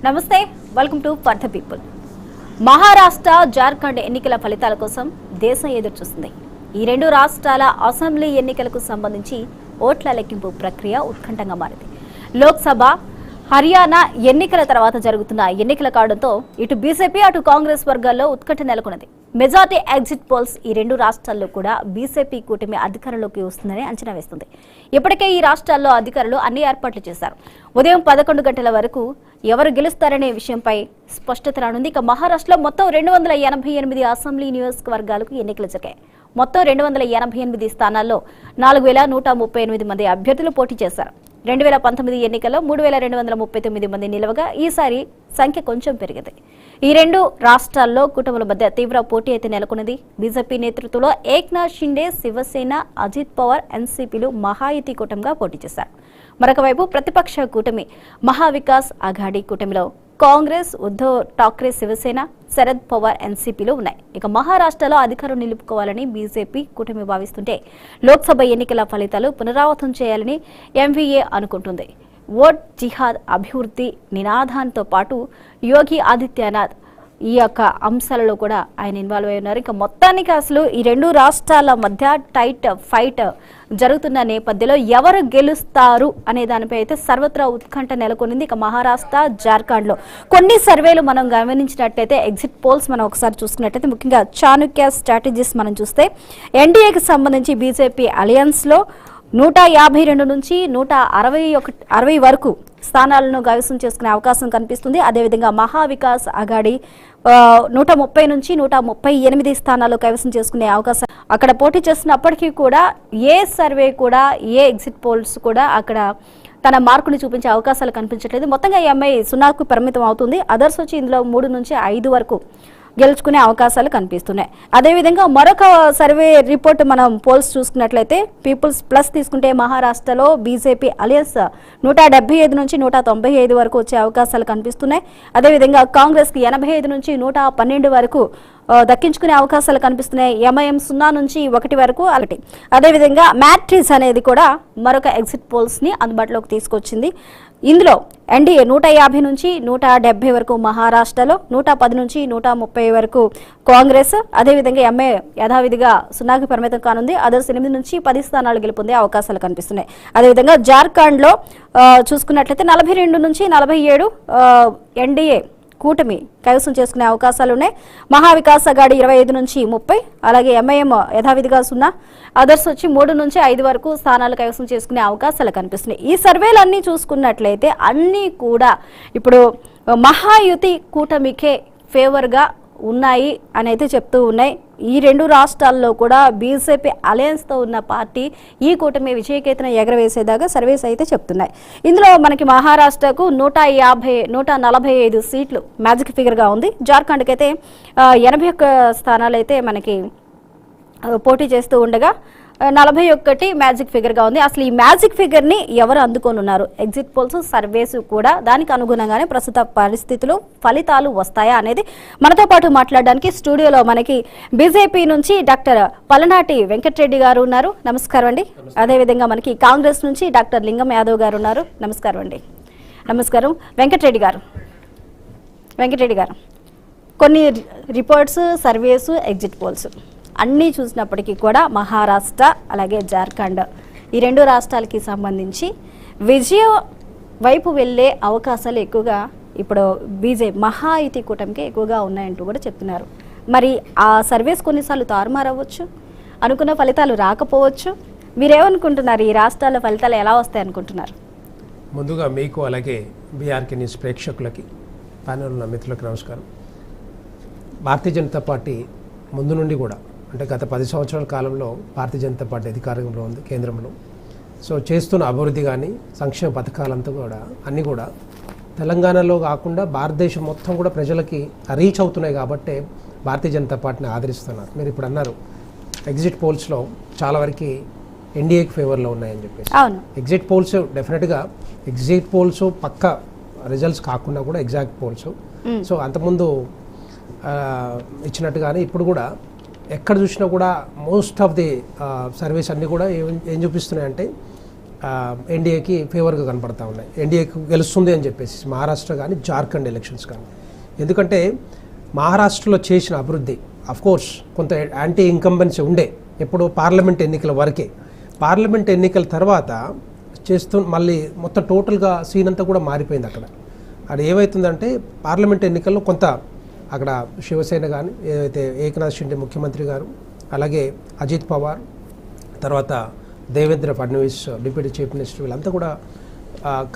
నమస్తే, welcome to for the people. Maharashtra, Jharkhand ఎన్నికల ఫలితాల కోసం దేశం ఎదురుచూస్తుంది. ఈ రెండు రాష్ట్రాల అసెంబ్లీ ఎన్నికలకు సంబంధించి ఓట్ల లెక్కింపు ప్రక్రియ ఉత్కంఠంగా మారింది. లోక్సభ, హర్యానా ఎన్నికల తర్వాత జరుగుతున్న ఎన్నికల కావడంతో ఇటు బీజేపీ అటు కాంగ్రెస్ వర్గాల్లో ఉత్కంఠ నెలకొన్నది. మెజార్టీ ఎగ్జిట్ పోల్స్ ఈ రెండు రాష్ట్రాల్లో కూడా బీజేపీ కూటమి అధికారంలోకి వస్తుందని అంచనా వేస్తుంది. ఇప్పటికే ఈ రాష్ట్రాల్లో అధికారులు అన్ని ఏర్పాట్లు చేశారు. ఉదయం 11 గంటల వరకు ఎవరు గెలుస్తారనే విషయంపై స్పష్టత రానుంది. ఇక మహారాష్ట్రలో మొత్తం 288 అసెంబ్లీ నియోజకవర్గాలకు ఎన్నికలు జరిగాయి. మొత్తం 288 స్థానాల్లో 4138 మంది అభ్యర్థులు పోటీ చేశారు. 2019 ఎన్నికల్లో 3239 మంది నిలవగా ఈసారి సంఖ్య కొంచెం పెరిగింది. ఈ రెండు రాష్ట్రాల్లో కూటముల మధ్య తీవ్ర పోటీ అయితే నెలకొన్నది. బీజేపీ నేతృత్వంలో ఏక్నాథ్ షిండే, శివసేన, అజిత్ పవార్, ఎన్సీపీలు మహాయుతి కూటమిగా పోటీ చేశారు. మరొక వైపు ప్రతిపక్ష కూటమి మహావికాస్ అఘాడీ కూటమిలో కాంగ్రెస్, ఉద్ధవ్ ఠాక్రే శివసేన, శరద్ పవార్ ఎన్సీపీలు ఉన్నాయి. ఇక మహారాష్ట్రలో అధికారం నిలుపుకోవాలని బీజేపీ కూటమి భావిస్తుంటే లోక్సభ ఎన్నికల ఫలితాలు పునరావృతం చేయాలని ఎంవీఏ అనుకుంటుంది. ఓట్ జిహాద్ అభివృద్ధి నినాదంతో పాటు యోగి ఆదిత్యనాథ్ ఈ యొక్క అంశాలలో కూడా ఆయన ఇన్వాల్వ్ అయి ఉన్నారు. ఇక మొత్తానికి అసలు ఈ రెండు రాష్ట్రాల మధ్య టైట్ ఫైట్ జరుగుతున్న నేపథ్యంలో ఎవరు గెలుస్తారు అనే దానిపై అయితే సర్వత్రా ఉత్కంఠ నెలకొనింది. ఇక మహారాష్ట్ర, జార్ఖండ్లో కొన్ని సర్వేలు మనం గమనించినట్టయితే, ఎగ్జిట్ పోల్స్ మనం ఒకసారి చూసుకున్నట్టయితే, ముఖ్యంగా చాణుక్య స్ట్రాటజీస్ మనం చూస్తే ఎన్డీఏకి సంబంధించి బీజేపీ అలయన్స్లో 152 నుంచి 160 వరకు స్థానాలను కైవసం చేసుకునే అవకాశం కనిపిస్తుంది. అదేవిధంగా మహావికాస్ అఘాడీ 130 నుంచి 138 స్థానాలు కైవసం చేసుకునే అవకాశం అక్కడ పోటీ చేస్తున్నప్పటికీ కూడా ఏ సర్వే కూడా, ఏ ఎగ్జిట్ పోల్స్ కూడా అక్కడ తన మార్కుని చూపించే అవకాశాలు కనిపించట్లేదు. మొత్తంగా ఎంఐ 0కు పరిమితం అవుతుంది. అదర్స్ వచ్చి ఇందులో 3 నుంచి 5 వరకు గెలుచుకునే అవకాశాలు కనిపిస్తున్నాయి. అదేవిధంగా మరొక సర్వే రిపోర్ట్ మనం పోల్స్ చూసుకున్నట్లయితే, పీపుల్స్ ప్లస్ తీసుకుంటే మహారాష్ట్రలో బీజేపీ అలయన్స్ 175 నుంచి 195 వరకు వచ్చే అవకాశాలు కనిపిస్తున్నాయి. అదేవిధంగా కాంగ్రెస్కి 85 నుంచి 112 వరకు దక్కించుకునే అవకాశాలు కనిపిస్తున్నాయి. ఎంఐఎం 0 నుంచి 1 వరకు అలాంటి. అదేవిధంగా మ్యాట్రిక్స్ అనేది కూడా మరొక ఎగ్జిట్ పోల్స్ని అందుబాటులోకి తీసుకొచ్చింది. ఇందులో ఎన్డీఏ 150 నుంచి 170 వరకు మహారాష్ట్రలో, 110 నుంచి 130 వరకు కాంగ్రెస్, అదేవిధంగా ఎంఐ యథావిధిగా 0కి పరిమితం కానుంది. అదర్స్ 8 నుంచి 10 స్థానాలు గెలుపొందే అవకాశాలు కనిపిస్తున్నాయి. అదేవిధంగా జార్ఖండ్లో చూసుకున్నట్లయితే 42 నుంచి 47 ఎన్డీఏ కూటమి కైవసం చేసుకునే అవకాశాలు ఉన్నాయి. మహావికాస్ అఘాడీ 25 నుంచి 30, అలాగే ఎంఐఎం యథావిధిగా 0, అదర్స్ వచ్చి 3 నుంచి 5 వరకు స్థానాలు కైవసం చేసుకునే అవకాశాలు కనిపిస్తున్నాయి. ఈ సర్వేలన్నీ చూసుకున్నట్లయితే అన్నీ కూడా ఇప్పుడు మహాయుతి కూటమికే ఫేవర్గా ఉన్నాయి అని అయితే చెప్తూ ఉన్నాయి. ఈ రెండు రాష్ట్రాల్లో కూడా బీజేపీ అలయన్స్తో ఉన్న పార్టీ ఈ కూటమి విజయకేతన ఎగరవేసేదాకా సర్వేస్ అయితే చెప్తున్నాయి. ఇందులో మనకి మహారాష్ట్రకు 145 సీట్లు మ్యాజిక్ ఫిగర్గా ఉంది. జార్ఖండ్కి అయితే 81 స్థానాలు అయితే మనకి పోటీ చేస్తూ ఉండగా 41 మ్యాజిక్ ఫిగర్గా ఉంది. అసలు ఈ మ్యాజిక్ ఫిగర్ని ఎవరు అందుకోనున్నారు? ఎగ్జిట్ పోల్స్, సర్వేస్ కూడా దానికి అనుగుణంగానే ప్రస్తుత పరిస్థితులు, ఫలితాలు వస్తాయా అనేది మనతో పాటు మాట్లాడడానికి స్టూడియోలో మనకి బీజేపీ నుంచి డాక్టర్ పలనాటి వెంకటరెడ్డి గారు ఉన్నారు. నమస్కారం అండి. అదేవిధంగా మనకి కాంగ్రెస్ నుంచి డాక్టర్ లింగం యాదవ్ గారు ఉన్నారు. నమస్కారం అండి. నమస్కారం. వెంకటరెడ్డి గారు, కొన్ని రిపోర్ట్స్, సర్వేస్, ఎగ్జిట్ పోల్స్ అన్నీ చూసినప్పటికీ కూడా మహారాష్ట్ర అలాగే జార్ఖండ్ ఈ రెండు రాష్ట్రాలకి సంబంధించి విజయం వైపు వెళ్ళే అవకాశాలు ఎక్కువగా ఇప్పుడు బీజేపీ మహాయుతి కూటమికి ఎక్కువగా ఉన్నాయంటూ కూడా చెప్తున్నారు. మరి ఆ సర్వేస్ కొన్నిసార్లు తారుమారవ్వచ్చు, అనుకున్న ఫలితాలు రాకపోవచ్చు. మీరేమనుకుంటున్నారు? ఈ రాష్ట్రాల ఫలితాలు ఎలా వస్తాయి అనుకుంటున్నారు? ముందుగా మీకు అలాగే బీఆర్కే న్యూస్ ప్రేక్షకులకి, ప్యానెల్ ఉన్న మిత్రులకు నమస్కారం. భారతీయ జనతా పార్టీ ముందు నుండి కూడా, అంటే గత 10 సంవత్సరాల కాలంలో భారతీయ జనతా పార్టీ అధికారంలో ఉంది కేంద్రంలో. సో చేస్తున్న అభివృద్ధి కానీ, సంక్షేమ పథకాలంతా కూడా అన్నీ కూడా తెలంగాణలో కాకుండా భారతదేశం మొత్తం కూడా ప్రజలకి రీచ్ అవుతున్నాయి. కాబట్టే భారతీయ జనతా పార్టీని ఆదరిస్తున్నారు. మీరు ఇప్పుడు అన్నారు ఎగ్జిట్ పోల్స్లో చాలా వరకు ఎన్డీఏకి ఫేవర్లో ఉన్నాయని చెప్పేసి. ఎగ్జిట్ పోల్స్ డెఫినెట్గా ఎగ్జిట్ పోల్స్ పక్క రిజల్ట్స్ కాకుండా కూడా ఎగ్జాక్ట్ పోల్స్. సో అంతకుముందు ఇచ్చినట్టుగానే ఇప్పుడు కూడా ఎక్కడ చూసినా కూడా మోస్ట్ ఆఫ్ ది సర్వేస్ అన్నీ కూడా ఏం చూపిస్తున్నాయంటే ఎన్డీఏకి ఫేవర్గా కనపడతా ఉన్నాయి. ఎన్డీఏకి గెలుస్తుంది అని చెప్పేసి మహారాష్ట్ర కానీ జార్ఖండ్ ఎలక్షన్స్ కానీ. ఎందుకంటే మహారాష్ట్రలో చేసిన అభివృద్ధి కోర్స్ కొంత యాంటీ ఇన్కంబెన్సీ ఉండే ఎప్పుడు పార్లమెంట్ ఎన్నికల వరకే. పార్లమెంట్ ఎన్నికల తర్వాత మళ్ళీ మొత్తం టోటల్గా సీన్ అంతా కూడా మారిపోయింది. అక్కడ ఏమవుతుందంటే పార్లమెంట్ ఎన్నికల్లో కొంత అక్కడ శివసేన కానీ ఏదైతే ఏకనాథ్ షిండే ముఖ్యమంత్రి గారు, అలాగే అజిత్ పవార్, తర్వాత Devendra Fadnavis deputy chief minister, వీళ్ళంతా కూడా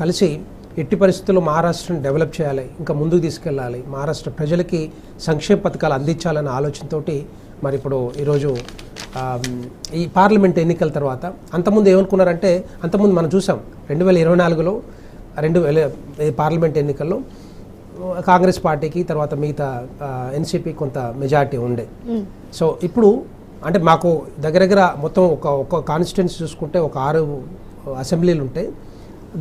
కలిసి ఎట్టి పరిస్థితుల్లో మహారాష్ట్రను డెవలప్ చేయాలి, ఇంకా ముందుకు తీసుకెళ్ళాలి, మహారాష్ట్ర ప్రజలకి సంక్షేమ పథకాలు అందించాలనే ఆలోచనతోటి మరి ఇప్పుడు ఈరోజు ఈ పార్లమెంట్ ఎన్నికల తర్వాత అంతకుముందు ఏమనుకున్నారంటే, అంతకుముందు మనం చూసాం 2024లో పార్లమెంట్ ఎన్నికల్లో కాంగ్రెస్ పార్టీకి తర్వాత మిగతా ఎన్సీపీ కొంత మెజారిటీ ఉండే. సో ఇప్పుడు అంటే మాకు దగ్గర మొత్తం ఒక కాన్స్టిట్యున్సీ చూసుకుంటే ఒక 6 అసెంబ్లీలు ఉంటాయి.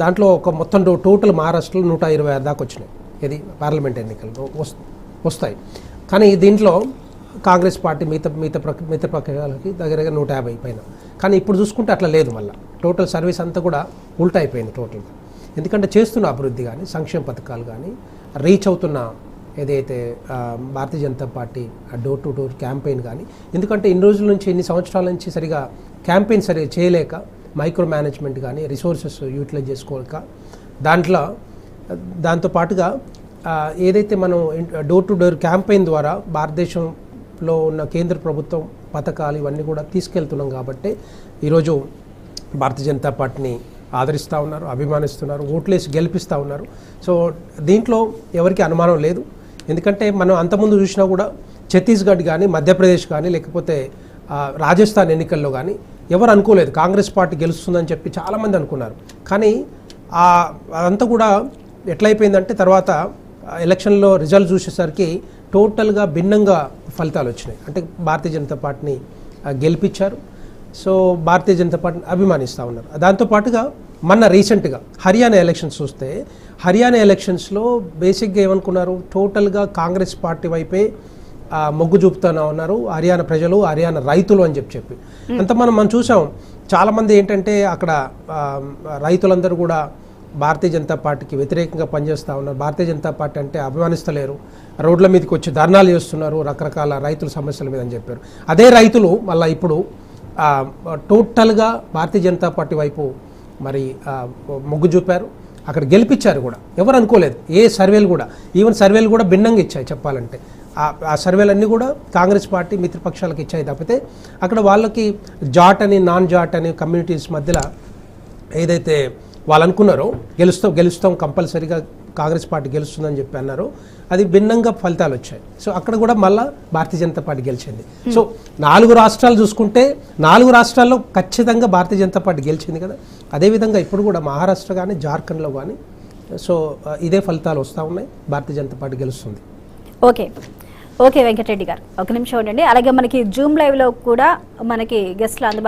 దాంట్లో ఒక మొత్తం టోటల్ మహారాష్ట్రలో 126 దాకా వచ్చినాయి. ఇది పార్లమెంట్ ఎన్నికల్లో వస్తాయి. కానీ దీంట్లో కాంగ్రెస్ పార్టీ మిగతా పక్షాలకి దగ్గర 150 పైన. కానీ ఇప్పుడు చూసుకుంటే అట్లా లేదు. మళ్ళీ టోటల్ సర్వీస్ అంతా కూడా ఉల్టా అయిపోయింది టోటల్గా. ఎందుకంటే చేస్తున్న అభివృద్ధి కానీ సంక్షేమ పథకాలు కానీ రీచ్ అవుతున్న ఏదైతే Bharatiya Janata Party door to door campaign కానీ, ఎందుకంటే ఇన్ని రోజుల నుంచి ఇన్ని సంవత్సరాల నుంచి సరిగా క్యాంపెయిన్ సరిగా చేయలేక మైక్రో మేనేజ్మెంట్ కానీ రిసోర్సెస్ యూటిలైజ్ చేసుకోలేక దాంతోపాటుగా ఏదైతే మనం డోర్ టు డోర్ క్యాంపెయిన్ ద్వారా భారతదేశంలో ఉన్న కేంద్ర ప్రభుత్వం పథకాలు ఇవన్నీ కూడా తీసుకెళ్తున్నాం. కాబట్టి ఈరోజు భారతీయ జనతా పార్టీని ఆదరిస్తూ ఉన్నారు, అభిమానిస్తున్నారు, ఓట్లేసి గెలిపిస్తూ ఉన్నారు. సో దీంట్లో ఎవరికి అనుమానం లేదు. ఎందుకంటే మనం అంతకుముందు చూసినా కూడా ఛత్తీస్గఢ్ కానీ మధ్యప్రదేశ్ కానీ లేకపోతే రాజస్థాన్ ఎన్నికల్లో కానీ ఎవరు అనుకోలేదు కాంగ్రెస్ పార్టీ గెలుస్తుందని చెప్పి చాలామంది అనుకున్నారు. కానీ అదంతా కూడా ఎట్లయిపోయిందంటే తర్వాత ఎలక్షన్లో రిజల్ట్ చూసేసరికి టోటల్గా భిన్నంగా ఫలితాలు వచ్చినాయి. అంటే భారతీయ జనతా పార్టీని గెలిపించారు. సో భారతీయ జనతా పార్టీని అభిమానిస్తూ ఉన్నారు. దాంతోపాటుగా మొన్న రీసెంట్గా హర్యానా ఎలక్షన్స్ చూస్తే హర్యానా ఎలక్షన్స్లో బేసిక్గా ఏమనుకున్నారు, టోటల్గా కాంగ్రెస్ పార్టీ వైపే మొగ్గు చూపుతూనే ఉన్నారు హర్యానా ప్రజలు, హర్యానా రైతులు అని చెప్పి అంత మనం చూసాం. చాలామంది ఏంటంటే అక్కడ రైతులందరూ కూడా భారతీయ జనతా పార్టీకి వ్యతిరేకంగా పనిచేస్తూ ఉన్నారు. భారతీయ జనతా పార్టీ అంటే అభిమానిస్తలేరు, రోడ్ల మీదకి వచ్చి ధర్నాలు చేస్తున్నారు రకరకాల రైతుల సమస్యల మీద అని చెప్పారు. అదే రైతులు మళ్ళీ ఇప్పుడు టోటల్గా భారతీయ జనతా పార్టీ వైపు మరి మొగ్గు చూపారు, అక్కడ గెలిపించారు కూడా. ఎవరు అనుకోలేదు. ఏ సర్వేలు కూడా ఈవెన్ సర్వేలు కూడా భిన్నంగా ఇచ్చాయి చెప్పాలంటే. ఆ సర్వేలన్నీ కూడా కాంగ్రెస్ పార్టీ మిత్రపక్షాలకు ఇచ్చాయి తప్పితే అక్కడ వాళ్ళకి జాట్ అని నాన్ జాట్ అని కమ్యూనిటీస్ మధ్యలో ఏదైతే వాళ్ళు అనుకున్నారో గెలుస్తాం కంపల్సరీగా కాంగ్రెస్ పార్టీ గెలుస్తుందని చెప్పి అన్నారు, అది భిన్నంగా ఫలితాలు వచ్చాయి. సో అక్కడ కూడా మళ్ళీ భారతీయ జనతా పార్టీ గెలిచింది. సో 4 రాష్ట్రాలు చూసుకుంటే 4 రాష్ట్రాల్లో ఖచ్చితంగా భారతీయ జనతా పార్టీ గెలిచింది కదా. అదేవిధంగా ఇప్పుడు కూడా మహారాష్ట్ర కానీ జార్ఖండ్లో కానీ సో ఇదే ఫలితాలు వస్తూ ఉన్నాయి, భారతీయ జనతా పార్టీ గెలుస్తుంది. ఓకే వెంకటరెడ్డి గారు, ఒక నిమిషం ఉండండి. అలాగే మనకి జూమ్ లైవ్లో కూడా మనకి గెస్ట్లు అందుబాటులో